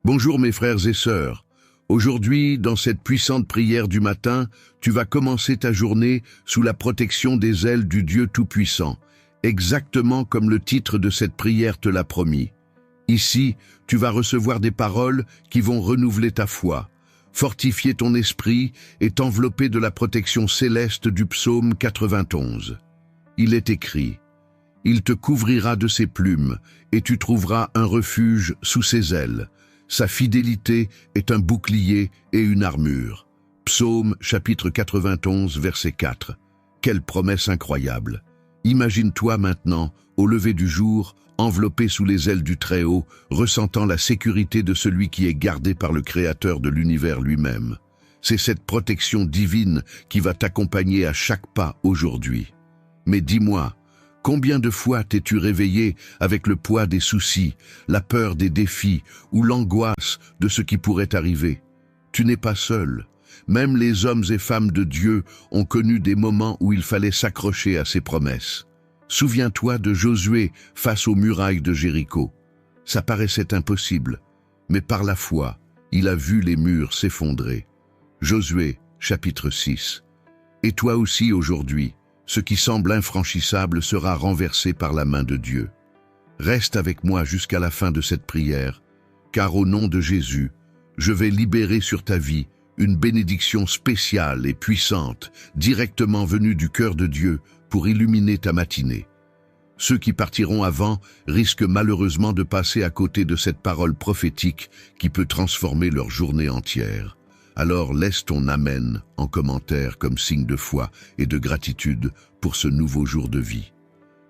Bonjour mes frères et sœurs. Aujourd'hui, dans cette puissante prière du matin, tu vas commencer ta journée sous la protection des ailes du Dieu Tout-Puissant, exactement comme le titre de cette prière te l'a promis. Ici, tu vas recevoir des paroles qui vont renouveler ta foi, fortifier ton esprit et t'envelopper de la protection céleste du psaume 91. Il est écrit: « Il te couvrira de ses plumes, et tu trouveras un refuge sous ses ailes. Sa fidélité est un bouclier et une armure. » Psaume chapitre 91, verset 4. Quelle promesse incroyable! Imagine-toi maintenant, au lever du jour, enveloppé sous les ailes du Très-Haut, ressentant la sécurité de celui qui est gardé par le Créateur de l'univers lui-même. C'est cette protection divine qui va t'accompagner à chaque pas aujourd'hui. Mais dis-moi, combien de fois t'es-tu réveillé avec le poids des soucis, la peur des défis ou l'angoisse de ce qui pourrait arriver? Tu n'es pas seul. Même les hommes et femmes de Dieu ont connu des moments où il fallait s'accrocher à ses promesses. Souviens-toi de Josué face aux murailles de Jéricho. Ça paraissait impossible, mais par la foi, il a vu les murs s'effondrer. Josué, chapitre 6. Et toi aussi aujourd'hui, ce qui semble infranchissable sera renversé par la main de Dieu. Reste avec moi jusqu'à la fin de cette prière, car au nom de Jésus, je vais libérer sur ta vie une bénédiction spéciale et puissante, directement venue du cœur de Dieu pour illuminer ta matinée. Ceux qui partiront avant risquent malheureusement de passer à côté de cette parole prophétique qui peut transformer leur journée entière. Alors laisse ton Amen en commentaire comme signe de foi et de gratitude pour ce nouveau jour de vie.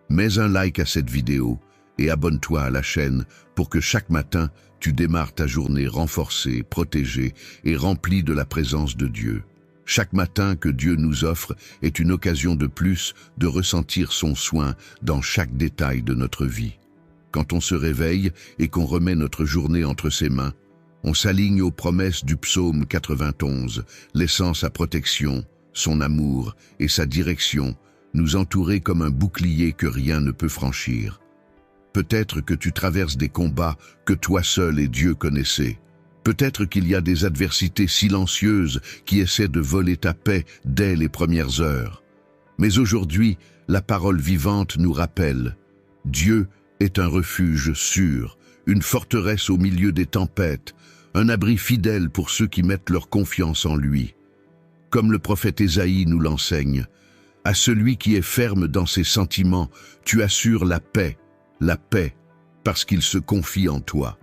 Mets un like à cette vidéo et abonne-toi à la chaîne pour que chaque matin, tu démarres ta journée renforcée, protégée et remplie de la présence de Dieu. Chaque matin que Dieu nous offre est une occasion de plus de ressentir son soin dans chaque détail de notre vie. Quand on se réveille et qu'on remet notre journée entre ses mains, on s'aligne aux promesses du psaume 91, laissant sa protection, son amour et sa direction nous entourer comme un bouclier que rien ne peut franchir. Peut-être que tu traverses des combats que toi seul et Dieu connaissez. Peut-être qu'il y a des adversités silencieuses qui essaient de voler ta paix dès les premières heures. Mais aujourd'hui, la parole vivante nous rappelle: Dieu est un refuge sûr, une forteresse au milieu des tempêtes, un abri fidèle pour ceux qui mettent leur confiance en lui. Comme le prophète Ésaïe nous l'enseigne, à celui qui est ferme dans ses sentiments, tu assures la paix, parce qu'il se confie en toi.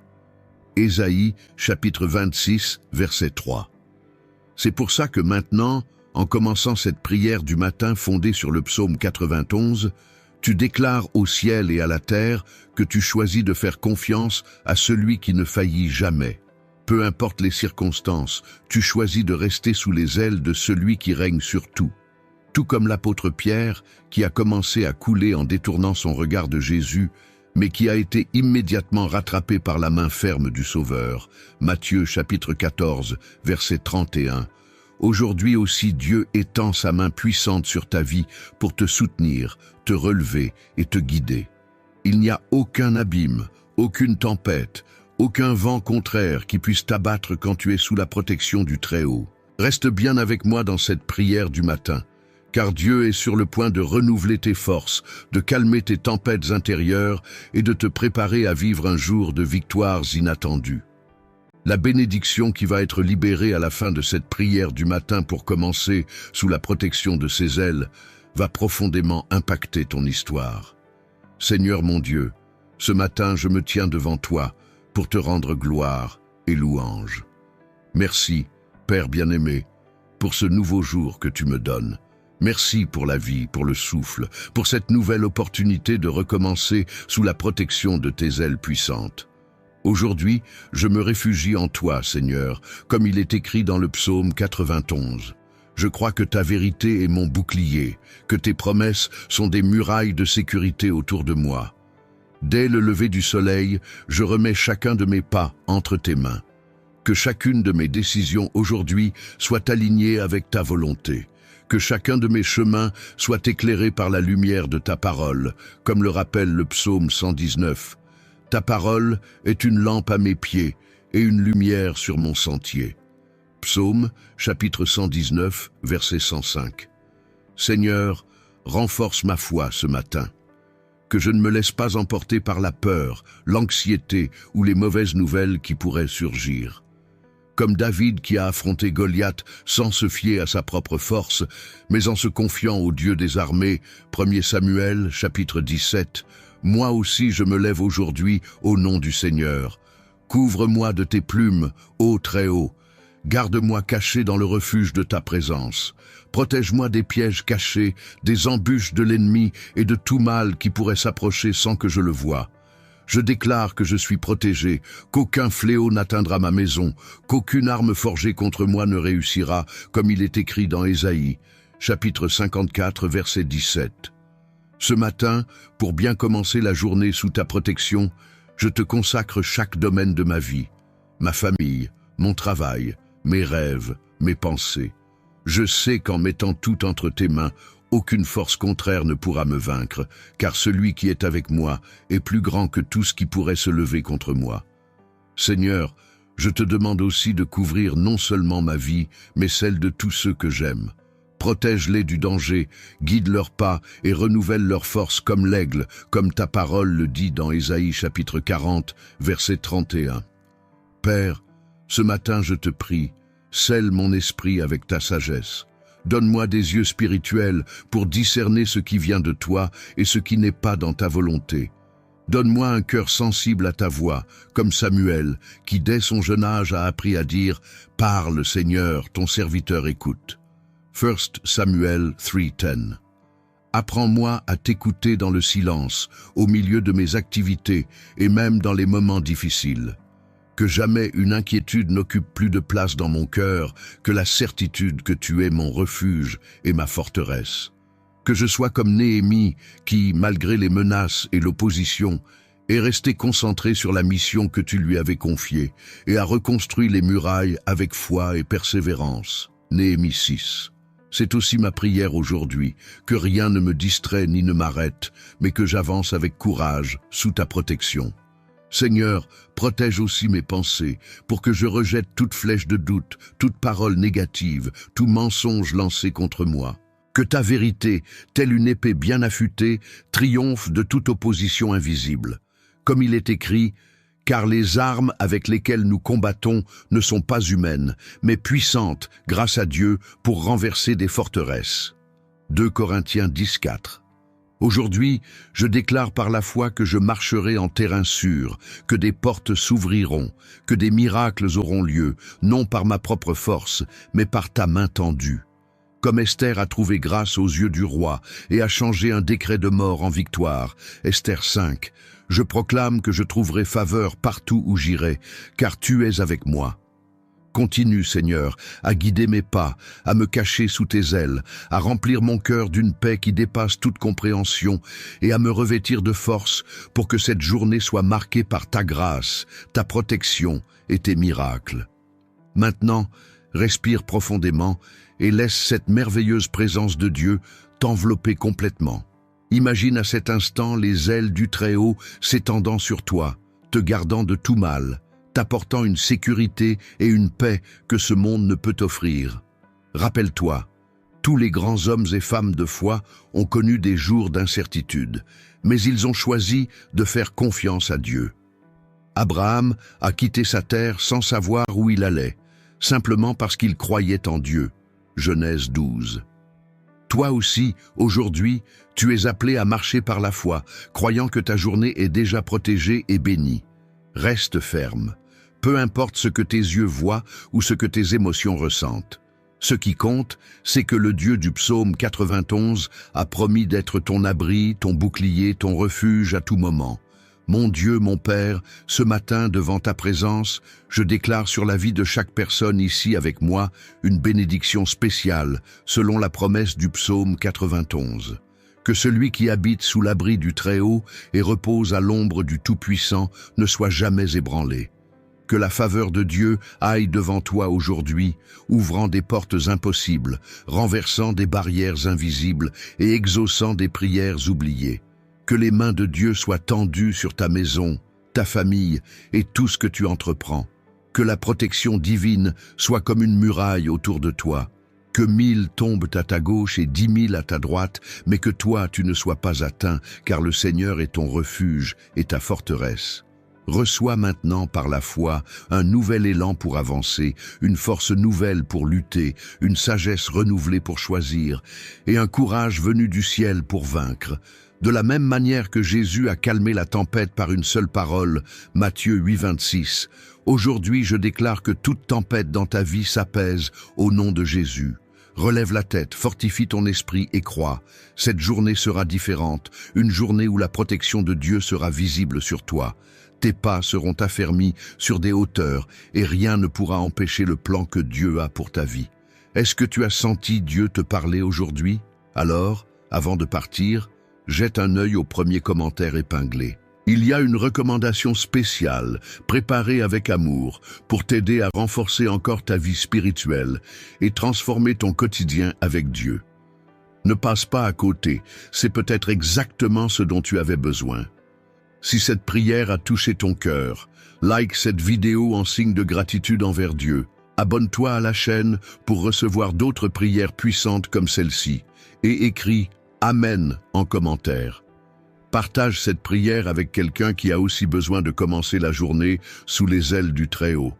Ésaïe, chapitre 26, verset 3. C'est pour ça que maintenant, en commençant cette prière du matin fondée sur le psaume 91, tu déclares au ciel et à la terre que tu choisis de faire confiance à celui qui ne faillit jamais. Peu importe les circonstances, tu choisis de rester sous les ailes de celui qui règne sur tout. Tout comme l'apôtre Pierre, qui a commencé à couler en détournant son regard de Jésus, mais qui a été immédiatement rattrapé par la main ferme du Sauveur. Matthieu chapitre 14, verset 31. Aujourd'hui aussi Dieu étend sa main puissante sur ta vie pour te soutenir, te relever et te guider. Il n'y a aucun abîme, aucune tempête, aucun vent contraire qui puisse t'abattre quand tu es sous la protection du Très-Haut. Reste bien avec moi dans cette prière du matin, car Dieu est sur le point de renouveler tes forces, de calmer tes tempêtes intérieures et de te préparer à vivre un jour de victoires inattendues. La bénédiction qui va être libérée à la fin de cette prière du matin pour commencer sous la protection de ses ailes va profondément impacter ton histoire. Seigneur mon Dieu, ce matin je me tiens devant toi pour te rendre gloire et louange. Merci, Père bien-aimé, pour ce nouveau jour que tu me donnes. Merci pour la vie, pour le souffle, pour cette nouvelle opportunité de recommencer sous la protection de tes ailes puissantes. Aujourd'hui, je me réfugie en toi, Seigneur, comme il est écrit dans le psaume 91. Je crois que ta vérité est mon bouclier, que tes promesses sont des murailles de sécurité autour de moi. Dès le lever du soleil, je remets chacun de mes pas entre tes mains. Que chacune de mes décisions aujourd'hui soit alignée avec ta volonté. Que chacun de mes chemins soit éclairé par la lumière de ta parole, comme le rappelle le psaume 119. Ta parole est une lampe à mes pieds et une lumière sur mon sentier. Psaume, chapitre 119, verset 105. Seigneur, renforce ma foi ce matin. Que je ne me laisse pas emporter par la peur, l'anxiété ou les mauvaises nouvelles qui pourraient surgir. Comme David qui a affronté Goliath sans se fier à sa propre force, mais en se confiant au Dieu des armées, 1 Samuel, chapitre 17, moi aussi je me lève aujourd'hui au nom du Seigneur. Couvre-moi de tes plumes, ô Très-Haut. Garde-moi caché dans le refuge de ta présence. Protège-moi des pièges cachés, des embûches de l'ennemi et de tout mal qui pourrait s'approcher sans que je le voie. Je déclare que je suis protégé, qu'aucun fléau n'atteindra ma maison, qu'aucune arme forgée contre moi ne réussira, comme il est écrit dans Ésaïe, chapitre 54, verset 17. Ce matin, pour bien commencer la journée sous ta protection, je te consacre chaque domaine de ma vie, ma famille, mon travail, mes rêves, mes pensées. Je sais qu'en mettant tout entre tes mains, aucune force contraire ne pourra me vaincre, car celui qui est avec moi est plus grand que tout ce qui pourrait se lever contre moi. Seigneur, je te demande aussi de couvrir non seulement ma vie, mais celle de tous ceux que j'aime. Protège-les du danger, guide leurs pas et renouvelle leurs forces comme l'aigle, comme ta parole le dit dans Ésaïe chapitre 40, verset 31. Père, ce matin je te prie, scelle mon esprit avec ta sagesse. Donne-moi des yeux spirituels pour discerner ce qui vient de toi et ce qui n'est pas dans ta volonté. Donne-moi un cœur sensible à ta voix, comme Samuel, qui dès son jeune âge a appris à dire « Parle, Seigneur, ton serviteur écoute ». 1 Samuel 3:10. Apprends-moi à t'écouter dans le silence, au milieu de mes activités et même dans les moments difficiles. Que jamais une inquiétude n'occupe plus de place dans mon cœur que la certitude que tu es mon refuge et ma forteresse. Que je sois comme Néhémie qui, malgré les menaces et l'opposition, est resté concentré sur la mission que tu lui avais confiée et a reconstruit les murailles avec foi et persévérance. Néhémie 6. C'est aussi ma prière aujourd'hui, que rien ne me distrait ni ne m'arrête, mais que j'avance avec courage sous ta protection. Seigneur, protège aussi mes pensées, pour que je rejette toute flèche de doute, toute parole négative, tout mensonge lancé contre moi. Que ta vérité, telle une épée bien affûtée, triomphe de toute opposition invisible. Comme il est écrit, « Car les armes avec lesquelles nous combattons ne sont pas humaines, mais puissantes, grâce à Dieu, pour renverser des forteresses. » 2 Corinthiens 10:4. Aujourd'hui, je déclare par la foi que je marcherai en terrain sûr, que des portes s'ouvriront, que des miracles auront lieu, non par ma propre force, mais par ta main tendue. Comme Esther a trouvé grâce aux yeux du roi et a changé un décret de mort en victoire, Esther 5, je proclame que je trouverai faveur partout où j'irai, car tu es avec moi. Continue, Seigneur, à guider mes pas, à me cacher sous tes ailes, à remplir mon cœur d'une paix qui dépasse toute compréhension et à me revêtir de force pour que cette journée soit marquée par ta grâce, ta protection et tes miracles. Maintenant, respire profondément et laisse cette merveilleuse présence de Dieu t'envelopper complètement. Imagine à cet instant les ailes du Très-Haut s'étendant sur toi, te gardant de tout mal, t'apportant une sécurité et une paix que ce monde ne peut offrir. Rappelle-toi, tous les grands hommes et femmes de foi ont connu des jours d'incertitude, mais ils ont choisi de faire confiance à Dieu. Abraham a quitté sa terre sans savoir où il allait, simplement parce qu'il croyait en Dieu. Genèse 12. Toi aussi, aujourd'hui, tu es appelé à marcher par la foi, croyant que ta journée est déjà protégée et bénie. Reste ferme. Peu importe ce que tes yeux voient ou ce que tes émotions ressentent. Ce qui compte, c'est que le Dieu du psaume 91 a promis d'être ton abri, ton bouclier, ton refuge à tout moment. Mon Dieu, mon Père, ce matin, devant ta présence, je déclare sur la vie de chaque personne ici avec moi une bénédiction spéciale, selon la promesse du psaume 91. Que celui qui habite sous l'abri du Très-Haut et repose à l'ombre du Tout-Puissant ne soit jamais ébranlé. Que la faveur de Dieu aille devant toi aujourd'hui, ouvrant des portes impossibles, renversant des barrières invisibles et exaucant des prières oubliées. Que les mains de Dieu soient tendues sur ta maison, ta famille et tout ce que tu entreprends. Que la protection divine soit comme une muraille autour de toi. Que 1000 tombent à ta gauche et 10 000 à ta droite, mais que toi tu ne sois pas atteint, car le Seigneur est ton refuge et ta forteresse. Reçois maintenant par la foi un nouvel élan pour avancer, une force nouvelle pour lutter, une sagesse renouvelée pour choisir, et un courage venu du ciel pour vaincre. De la même manière que Jésus a calmé la tempête par une seule parole, Matthieu 8, 26, aujourd'hui je déclare que toute tempête dans ta vie s'apaise au nom de Jésus. Relève la tête, fortifie ton esprit et crois. Cette journée sera différente, une journée où la protection de Dieu sera visible sur toi. Tes pas seront affermis sur des hauteurs et rien ne pourra empêcher le plan que Dieu a pour ta vie. Est-ce que tu as senti Dieu te parler aujourd'hui? Alors, avant de partir, jette un œil au premier commentaire épinglé. Il y a une recommandation spéciale, préparée avec amour, pour t'aider à renforcer encore ta vie spirituelle et transformer ton quotidien avec Dieu. Ne passe pas à côté, c'est peut-être exactement ce dont tu avais besoin. Si cette prière a touché ton cœur, like cette vidéo en signe de gratitude envers Dieu. Abonne-toi à la chaîne pour recevoir d'autres prières puissantes comme celle-ci et écris « Amen » en commentaire. Partage cette prière avec quelqu'un qui a aussi besoin de commencer la journée sous les ailes du Très-Haut.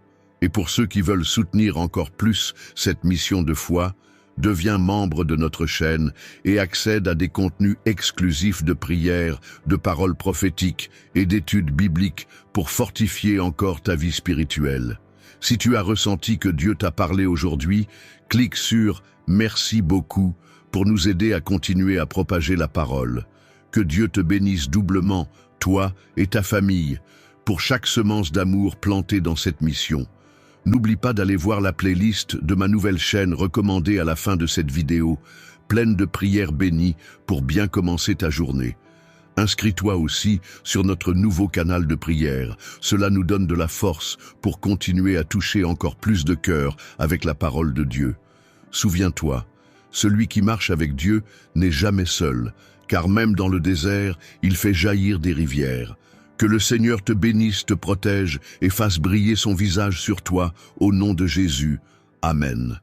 Et pour ceux qui veulent soutenir encore plus cette mission de foi, deviens membre de notre chaîne et accède à des contenus exclusifs de prières, de paroles prophétiques et d'études bibliques pour fortifier encore ta vie spirituelle. Si tu as ressenti que Dieu t'a parlé aujourd'hui, clique sur « Merci beaucoup » pour nous aider à continuer à propager la parole. Que Dieu te bénisse doublement, toi et ta famille, pour chaque semence d'amour plantée dans cette mission. N'oublie pas d'aller voir la playlist de ma nouvelle chaîne recommandée à la fin de cette vidéo, pleine de prières bénies pour bien commencer ta journée. Inscris-toi aussi sur notre nouveau canal de prière. Cela nous donne de la force pour continuer à toucher encore plus de cœurs avec la parole de Dieu. Souviens-toi, celui qui marche avec Dieu n'est jamais seul, car même dans le désert, il fait jaillir des rivières. Que le Seigneur te bénisse, te protège et fasse briller son visage sur toi, au nom de Jésus. Amen.